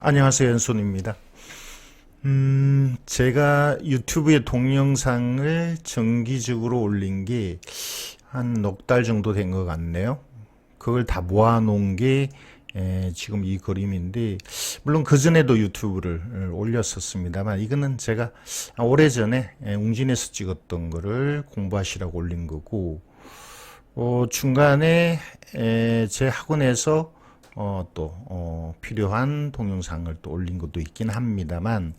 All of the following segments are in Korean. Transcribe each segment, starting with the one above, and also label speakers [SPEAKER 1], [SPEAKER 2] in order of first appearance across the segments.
[SPEAKER 1] 안녕하세요, 연손입니다. 제가 유튜브에 동영상을 정기적으로 올린 게 한 넉 달 정도 된 것 같네요. 그걸 다 모아놓은 게 지금 이 그림인데, 물론 그전에도 유튜브를 올렸었습니다만, 이거는 제가 오래전에 웅진에서 찍었던 거를 공부하시라고 올린 거고, 중간에 제 학원에서 필요한 동영상을 또 올린 것도 있긴 합니다만,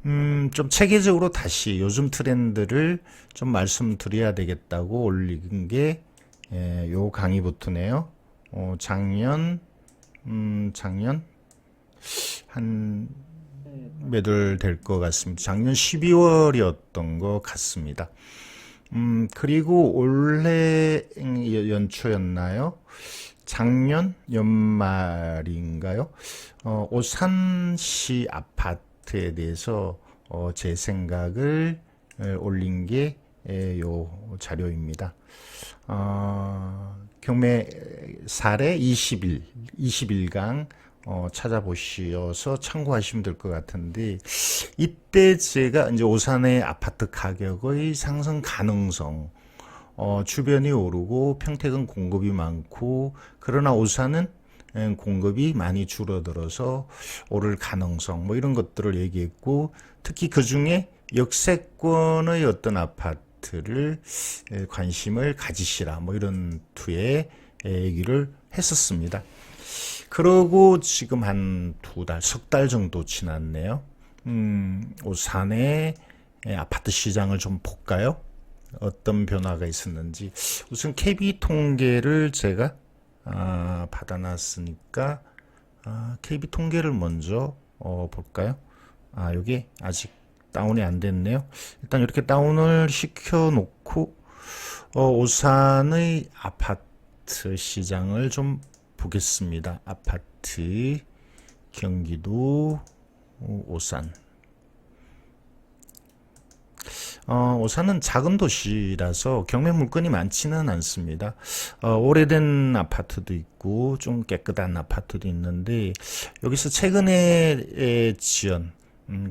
[SPEAKER 1] 좀 체계적으로 다시 요즘 트렌드를 좀 말씀드려야 되겠다고 올린 게, 요 강의부터네요. 작년 한 몇 월 될 것 같습니다. 작년 12월이었던 것 같습니다. 그리고 올해 연초였나요? 작년 연말인가요? 오산시 아파트에 대해서 제 생각을 올린 게 요 자료입니다. 경매 사례 21강 찾아보셔서 참고하시면 될 것 같은데, 이때 제가 이제 오산의 아파트 가격의 상승 가능성, 주변이 오르고 평택은 공급이 많고, 그러나 오산은 공급이 많이 줄어들어서 오를 가능성, 뭐 이런 것들을 얘기했고, 특히 그 중에 역세권의 어떤 아파트를 관심을 가지시라, 뭐 이런 투의 얘기를 했었습니다. 그러고 지금 한 두 달, 석 달 정도 지났네요. 오산의 아파트 시장을 좀 볼까요? 어떤 변화가 있었는지. 우선 KB 통계를 제가 받아놨으니까 KB 통계를 먼저 볼까요? 여기 아직 다운이 안 됐네요. 일단 이렇게 다운을 시켜 놓고 오산의 아파트 시장을 좀 보겠습니다. 아파트 경기도 오산. 오산은 작은 도시라서 경매 물건이 많지는 않습니다. 오래된 아파트도 있고 좀 깨끗한 아파트도 있는데, 여기서 최근에 지은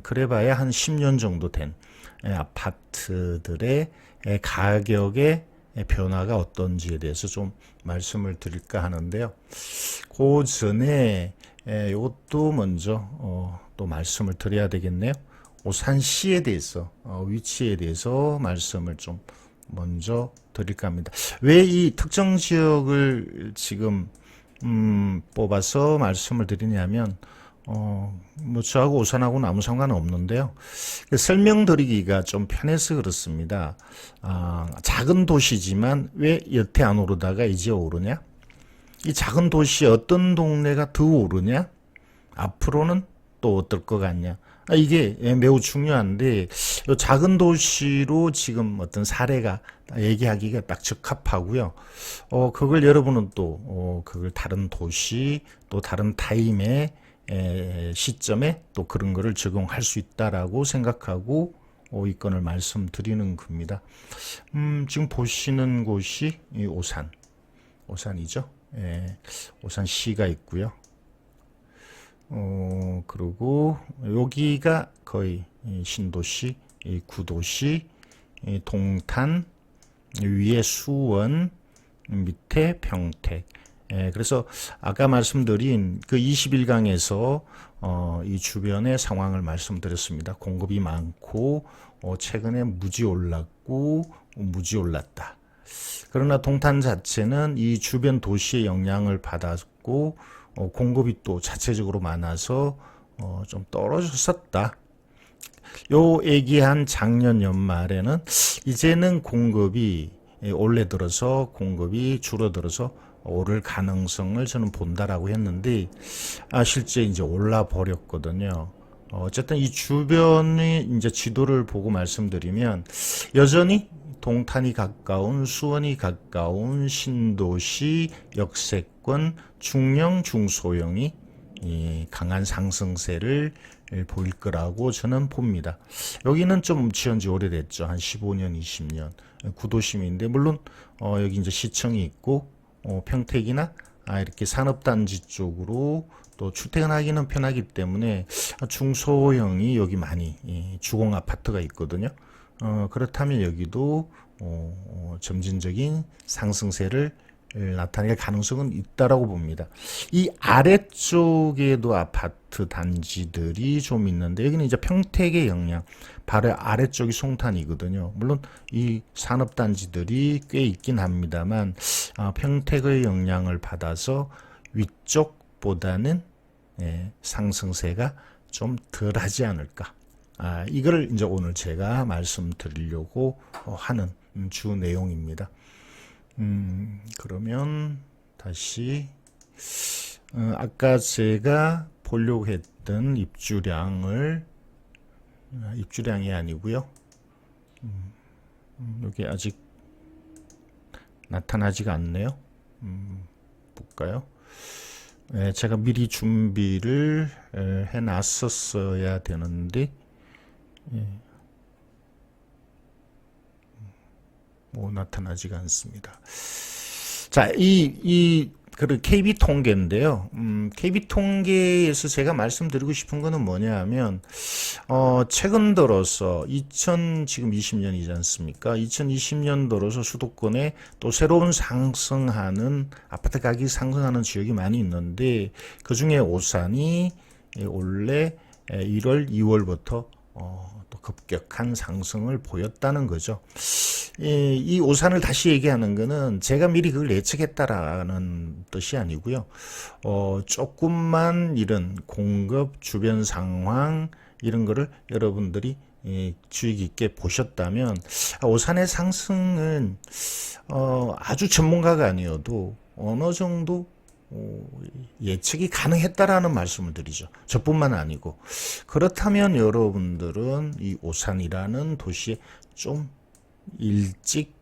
[SPEAKER 1] 그래봐야 한 10년 정도 된 아파트들의 가격의 변화가 어떤지에 대해서 좀 말씀을 드릴까 하는데요. 그 전에 이것도 먼저 또 말씀을 드려야 되겠네요. 오산시에 대해서, 위치에 대해서 말씀을 좀 먼저 드릴까 합니다. 왜 이 특정 지역을 지금 뽑아서 말씀을 드리냐면, 뭐 저하고 오산하고는 아무 상관은 없는데요. 설명드리기가 좀 편해서 그렇습니다. 작은 도시지만 왜 여태 안 오르다가 이제 오르냐? 이 작은 도시 어떤 동네가 더 오르냐? 앞으로는 또 어떨 것 같냐? 이게 매우 중요한데, 이 작은 도시로 지금 어떤 사례가 얘기하기가 딱 적합하고요. 그걸 여러분은 또 그걸 다른 도시 또 다른 타임의 시점에 또 그런 거를 적용할 수 있다라고 생각하고 이 건을 말씀드리는 겁니다. 지금 보시는 곳이 이 오산이죠. 오산시가 있고요. 그리고 여기가 거의 신도시, 구도시, 동탄, 위에 수원, 밑에 평택. 그래서 아까 말씀드린 그 21강에서 이 주변의 상황을 말씀드렸습니다. 공급이 많고 최근에 무지 올랐고 무지 올랐다. 그러나 동탄 자체는 이 주변 도시의 영향을 받았고 공급이 또 자체적으로 많아서 좀 떨어졌었다. 요 얘기한 작년 연말에는 이제는 공급이 올해 들어서 공급이 줄어들어서 오를 가능성을 저는 본다라고 했는데, 실제 이제 올라 버렸거든요. 어쨌든 이 주변의 이제 지도를 보고 말씀드리면, 여전히 동탄이 가까운, 수원이 가까운 신도시, 역세권, 중형, 중소형이 강한 상승세를 보일 거라고 저는 봅니다. 여기는 좀 지은 지 오래됐죠. 한 15년, 20년. 구도심인데, 물론 여기 이제 시청이 있고 평택이나 이렇게 산업단지 쪽으로 또 출퇴근하기는 편하기 때문에 중소형이 여기 많이 주공 아파트가 있거든요. 그렇다면 여기도 점진적인 상승세를 나타낼 가능성은 있다라고 봅니다. 이 아래쪽에도 아파트 단지들이 좀 있는데 여기는 이제 평택의 영향, 바로 아래쪽이 송탄이거든요. 물론 이 산업단지들이 꽤 있긴 합니다만 평택의 영향을 받아서 위쪽보다는 상승세가 좀 덜하지 않을까. 이걸 이제 오늘 제가 말씀드리려고 하는 주 내용입니다. 그러면 다시 아까 제가 보려고 했던 입주량이 아니고요. 여기 아직 나타나지가 않네요. 볼까요? 제가 미리 준비를 해놨었어야 되는데 나타나지가 않습니다. 자, 그 KB 통계인데요. KB 통계에서 제가 말씀드리고 싶은 거는 뭐냐 하면, 최근 들어서 지금 20년이지 않습니까? 2020년 들어서 수도권에 또 새로운 아파트 가격이 상승하는 지역이 많이 있는데, 그 중에 오산이 원래 1월, 2월부터 또 급격한 상승을 보였다는 거죠. 이 오산을 다시 얘기하는 거는 제가 미리 그걸 예측했다라는 뜻이 아니고요. 조금만 이런 공급 주변 상황 이런 거를 여러분들이 주의 깊게 보셨다면 오산의 상승은 아주 전문가가 아니어도 어느 정도 예측이 가능했다라는 말씀을 드리죠. 저뿐만 아니고. 그렇다면 여러분들은 이 오산이라는 도시에 좀 일찍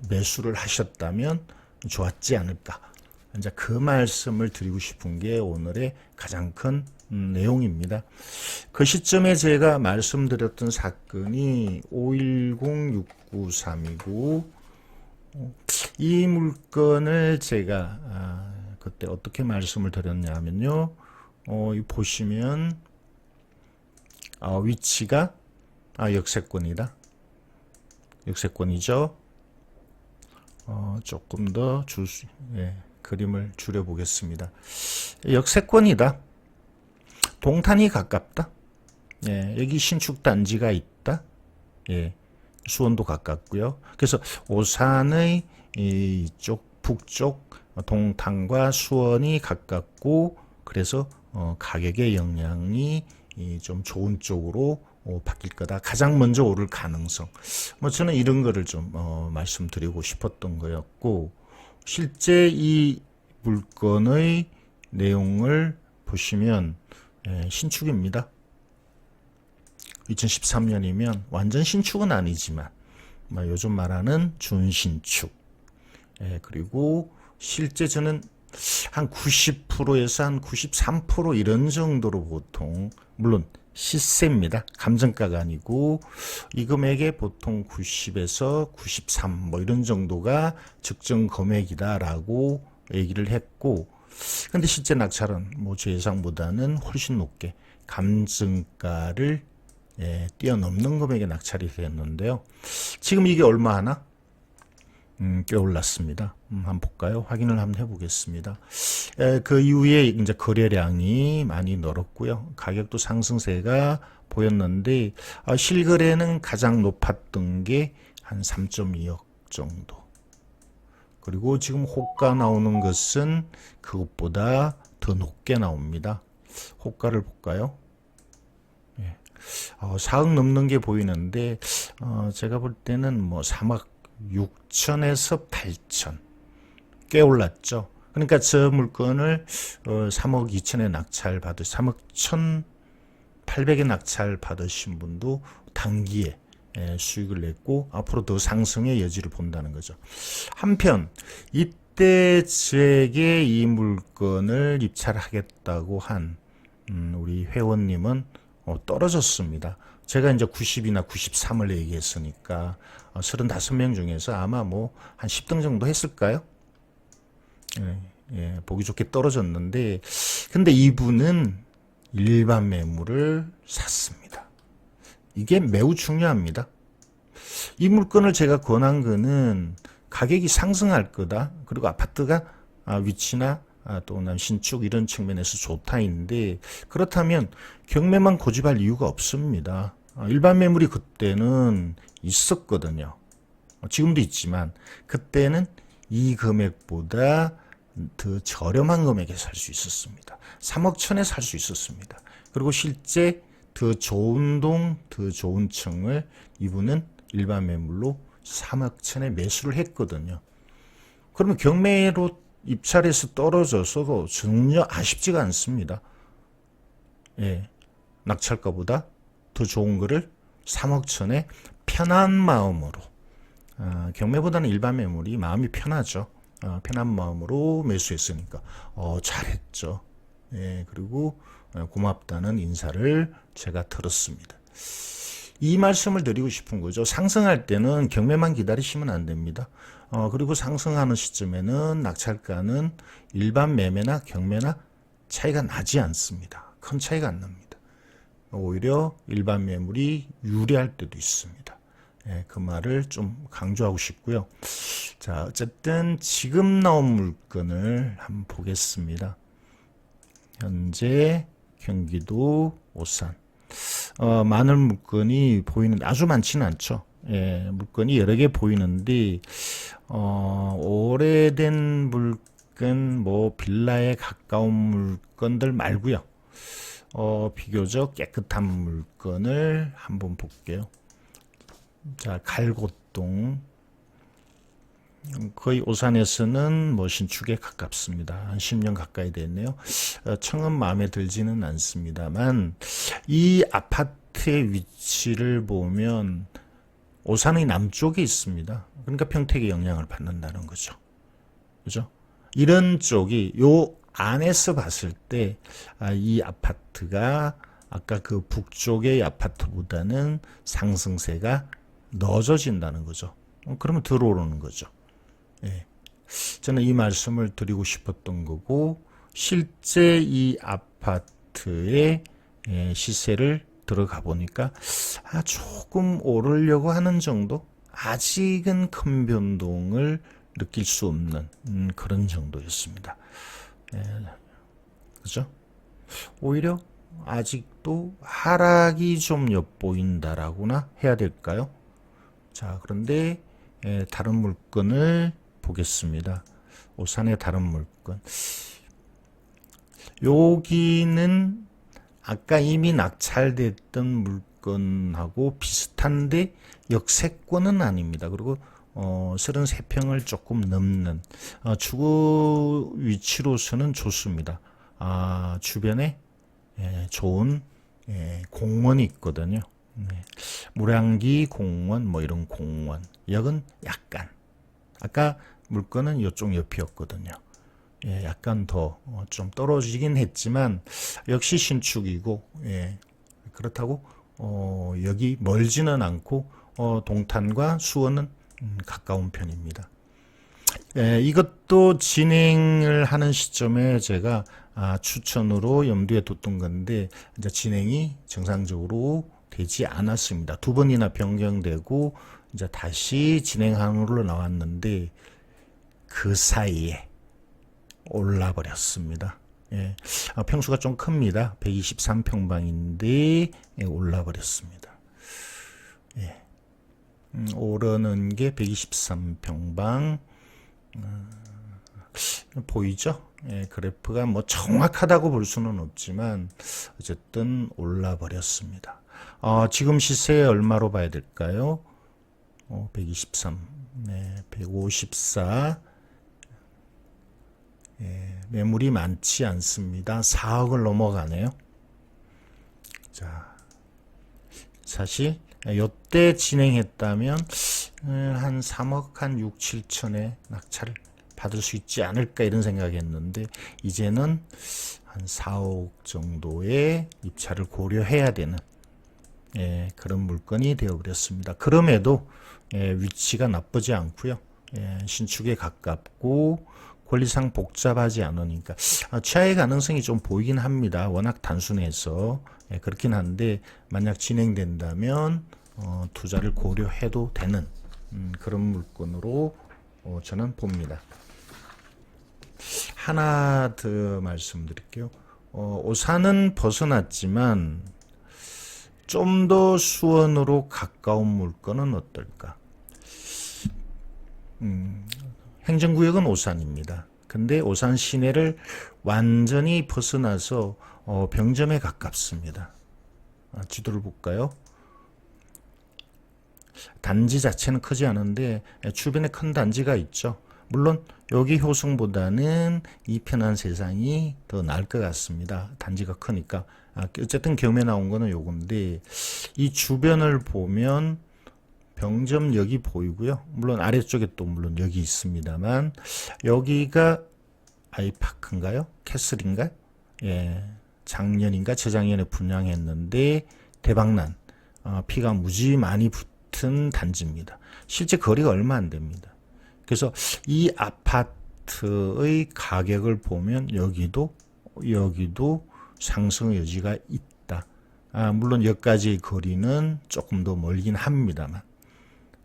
[SPEAKER 1] 매수를 하셨다면 좋았지 않을까. 이제 그 말씀을 드리고 싶은 게 오늘의 가장 큰 내용입니다. 그 시점에 제가 말씀드렸던 사건이 510-693이고 이 물건을 제가 그때 어떻게 말씀을 드렸냐면요. 보시면 위치가 역세권이다. 역세권이죠. 조금 더 그림을 줄여보겠습니다. 역세권이다. 동탄이 가깝다. 여기 신축단지가 있다. 수원도 가깝고요. 그래서 오산의 이쪽 북쪽 동탄과 수원이 가깝고 그래서 가격의 영향이 좀 좋은 쪽으로 바뀔 거다. 가장 먼저 오를 가능성. 저는 이런 거를 좀 말씀드리고 싶었던 거였고 실제 이 물건의 내용을 보시면 신축입니다. 2013년이면 완전 신축은 아니지만 요즘 말하는 준신축. 그리고 실제 저는 한 90%에서 한 93% 이런 정도로 보통 물론 시세입니다. 감정가가 아니고 이 금액에 보통 90에서 93 이런 정도가 적정 금액이다라고 얘기를 했고 근데 실제 낙찰은 제 예상보다는 훨씬 높게 감정가를 뛰어넘는 금액의 낙찰이 되었는데요. 지금 이게 얼마 하나? 꽤 올랐습니다. 한번 볼까요? 확인을 한번 해보겠습니다. 그 이후에 이제 거래량이 많이 늘었고요. 가격도 상승세가 보였는데 실거래는 가장 높았던 게 한 3.2억 정도. 그리고 지금 호가 나오는 것은 그것보다 더 높게 나옵니다. 호가를 볼까요? 4억 넘는 게 보이는데 제가 볼 때는 3억 6천에서 8천 꽤 올랐죠. 그러니까 저 물건을 3억 2천에 낙찰 3억 1,800에 낙찰 받으신 분도 단기에 수익을 냈고 앞으로 더 상승의 여지를 본다는 거죠. 한편 이때 제게 이 물건을 입찰하겠다고 한 우리 회원님은 떨어졌습니다. 제가 이제 90이나 93을 얘기했으니까 35명 중에서 아마 한 10등 정도 했을까요? 보기 좋게 떨어졌는데, 근데 이분은 일반 매물을 샀습니다. 이게 매우 중요합니다. 이 물건을 제가 권한 거는 가격이 상승할 거다. 그리고 아파트가 위치나 또는 신축 이런 측면에서 좋다인데, 그렇다면 경매만 고집할 이유가 없습니다. 일반 매물이 그때는 있었거든요. 지금도 있지만 그때는 이 금액보다 더 저렴한 금액에 살 수 있었습니다. 3억 천에 살 수 있었습니다. 그리고 실제 더 좋은 동, 더 좋은 층을 이분은 일반 매물로 3억 천에 매수를 했거든요. 그러면 경매로 입찰해서 떨어져서도 전혀 아쉽지가 않습니다. 낙찰가보다 더 좋은 거를 3억 천에 편한 마음으로, 경매보다는 일반 매물이 마음이 편하죠. 편한 마음으로 매수했으니까 잘했죠. 그리고 고맙다는 인사를 제가 들었습니다. 이 말씀을 드리고 싶은 거죠. 상승할 때는 경매만 기다리시면 안 됩니다. 그리고 상승하는 시점에는 낙찰가는 일반 매매나 경매나 차이가 나지 않습니다. 큰 차이가 안 납니다. 오히려 일반 매물이 유리할 때도 있습니다. 그 말을 좀 강조하고 싶고요. 자, 어쨌든 지금 나온 물건을 한번 보겠습니다. 현재 경기도 오산. 많은 물건이 보이는데 아주 많지는 않죠. 물건이 여러 개 보이는데 오래된 물건, 뭐 빌라에 가까운 물건들 말고요. 비교적 깨끗한 물건을 한번 볼게요. 자, 갈곶동. 거의 오산에서는 뭐 신축에 가깝습니다. 한 10년 가까이 됐네요. 청은 마음에 들지는 않습니다만, 이 아파트의 위치를 보면 오산의 남쪽에 있습니다. 그러니까 평택에 영향을 받는다는 거죠. 그죠? 이런 쪽이 요 안에서 봤을 때 이 아파트가 아까 그 북쪽의 아파트보다는 상승세가 넣어진다는 거죠. 그러면 들어오르는 거죠. 저는 이 말씀을 드리고 싶었던 거고, 실제 이 아파트의 시세를 들어가 보니까 조금 오르려고 하는 정도, 아직은 큰 변동을 느낄 수 없는 그런 정도였습니다. 그죠? 오히려 아직도 하락이 좀 엿보인다라고나 해야 될까요? 자, 그런데 다른 물건을 보겠습니다. 오산의 다른 물건. 여기는 아까 이미 낙찰됐던 물건하고 비슷한데 역세권은 아닙니다. 그리고 33평을 조금 넘는 주거 위치로서는 좋습니다. 주변에 좋은 공원이 있거든요. 무량기 공원, 뭐 이런 공원. 역은 약간, 아까 물건은 이쪽 옆이었거든요. 약간 더 좀 떨어지긴 했지만 역시 신축이고, 그렇다고 여기 멀지는 않고 동탄과 수원은 가까운 편입니다. 이것도 진행을 하는 시점에 제가 추천으로 염두에 뒀던 건데 이제 진행이 정상적으로 되지 않았습니다. 두 번이나 변경되고 이제 다시 진행항으로 나왔는데 그 사이에 올라버렸습니다. 평수가 좀 큽니다. 123평방인데 올라버렸습니다. 오르는 게 123평방 보이죠? 그래프가 뭐 정확하다고 볼 수는 없지만 어쨌든 올라버렸습니다. 지금 시세 얼마로 봐야 될까요? 123, 154. 매물이 많지 않습니다. 4억을 넘어가네요. 자, 사실 요때 진행했다면 한 3억 한 6, 7천에 낙찰을 받을 수 있지 않을까 이런 생각했는데 이제는 한 4억 정도의 입찰을 고려해야 되는 그런 물건이 되어버렸습니다. 그럼에도 위치가 나쁘지 않고요. 신축에 가깝고 권리상 복잡하지 않으니까 취하의 가능성이 좀 보이긴 합니다. 워낙 단순해서 그렇긴 한데 만약 진행된다면 투자를 고려해도 되는 그런 물건으로 저는 봅니다. 하나 더 말씀드릴게요. 오산은 벗어났지만 좀 더 수원으로 가까운 물건은 어떨까? 행정구역은 오산입니다. 근데 오산 시내를 완전히 벗어나서 병점에 가깝습니다. 지도를 볼까요? 단지 자체는 크지 않은데 주변에 큰 단지가 있죠. 물론 여기 효성보다는 이 편한 세상이 더 나을 것 같습니다. 단지가 크니까. 어쨌든 겸해 나온 거는 요건데 이 주변을 보면 병점 여기 보이고요. 물론 아래쪽에 또 물론 여기 있습니다만 여기가 아이파크인가요? 캐슬인가요? 예, 작년인가 재작년에 분양했는데 대박난 피가 무지 많이 붙은 단지입니다. 실제 거리가 얼마 안 됩니다. 그래서 이 아파트의 가격을 보면 여기도 상승의 여지가 있다. 물론 여기까지의 거리는 조금 더 멀긴 합니다만.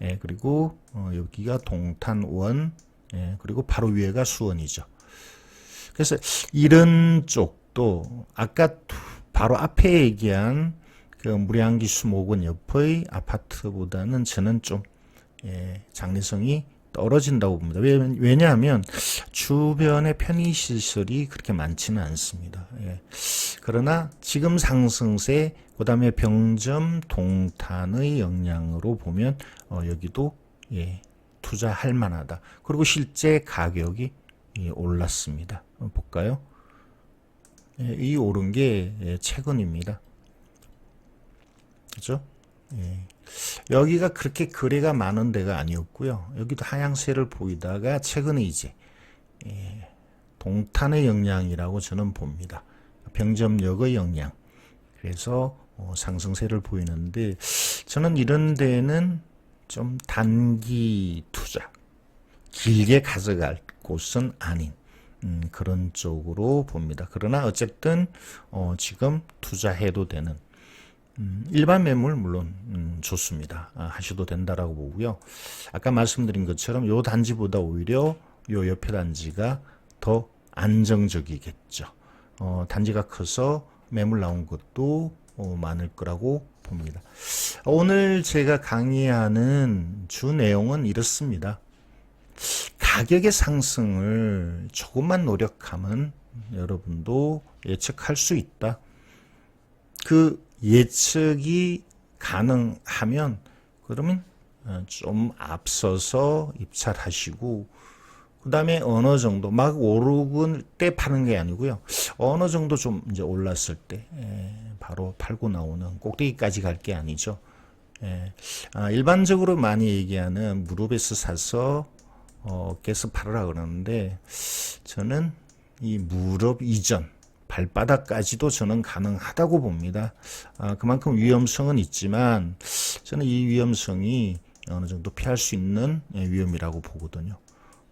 [SPEAKER 1] 예, 그리고 여기가 동탄원, 예, 그리고 바로 위에가 수원이죠. 그래서 이런 쪽도 아까 바로 앞에 얘기한 그 무량기 수목원 옆의 아파트보다는 저는 좀 장래성이 떨어진다고 봅니다. 왜냐하면 주변에 편의시설이 그렇게 많지는 않습니다. 예. 그러나 지금 상승세 그다음에 병점 동탄의 영향으로 보면 여기도 투자할 만하다. 그리고 실제 가격이 올랐습니다. 볼까요? 이 오른 게 최근입니다. 그죠? 여기가 그렇게 거래가 많은 데가 아니었고요. 여기도 하향세를 보이다가 최근에 이제 동탄의 영향이라고 저는 봅니다. 병점역의 영향. 그래서 상승세를 보이는데 저는 이런 데는 좀 단기 투자, 길게 가져갈 곳은 아닌 그런 쪽으로 봅니다. 그러나 어쨌든 지금 투자해도 되는 일반 매물 물론 좋습니다. 하셔도 된다라고 보고요. 아까 말씀드린 것처럼 요 단지보다 오히려 요 옆에 단지가 더 안정적이겠죠. 단지가 커서 매물 나온 것도 많을 거라고 봅니다. 오늘 제가 강의하는 주 내용은 이렇습니다. 가격의 상승을 조금만 노력하면 여러분도 예측할 수 있다. 그 예측이 가능하면 그러면 좀 앞서서 입찰하시고 그 다음에 어느 정도 막 오르는 때 파는 게 아니고요. 어느 정도 좀 이제 올랐을 때 바로 팔고 나오는 꼭대기까지 갈 게 아니죠. 일반적으로 많이 얘기하는 무릎에서 사서 어깨에서 팔으라 그러는데 저는 이 무릎 이전 발바닥까지도 저는 가능하다고 봅니다. 그만큼 위험성은 있지만 저는 이 위험성이 어느 정도 피할 수 있는 위험이라고 보거든요.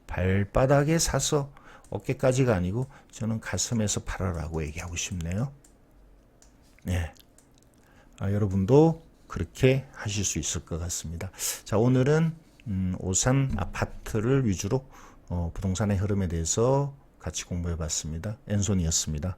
[SPEAKER 1] 발바닥에 사서 어깨까지가 아니고 저는 가슴에서 팔아라고 얘기하고 싶네요. 네, 여러분도 그렇게 하실 수 있을 것 같습니다. 자, 오늘은 오산 아파트를 위주로 부동산의 흐름에 대해서 같이 공부해 봤습니다. 엔손이었습니다.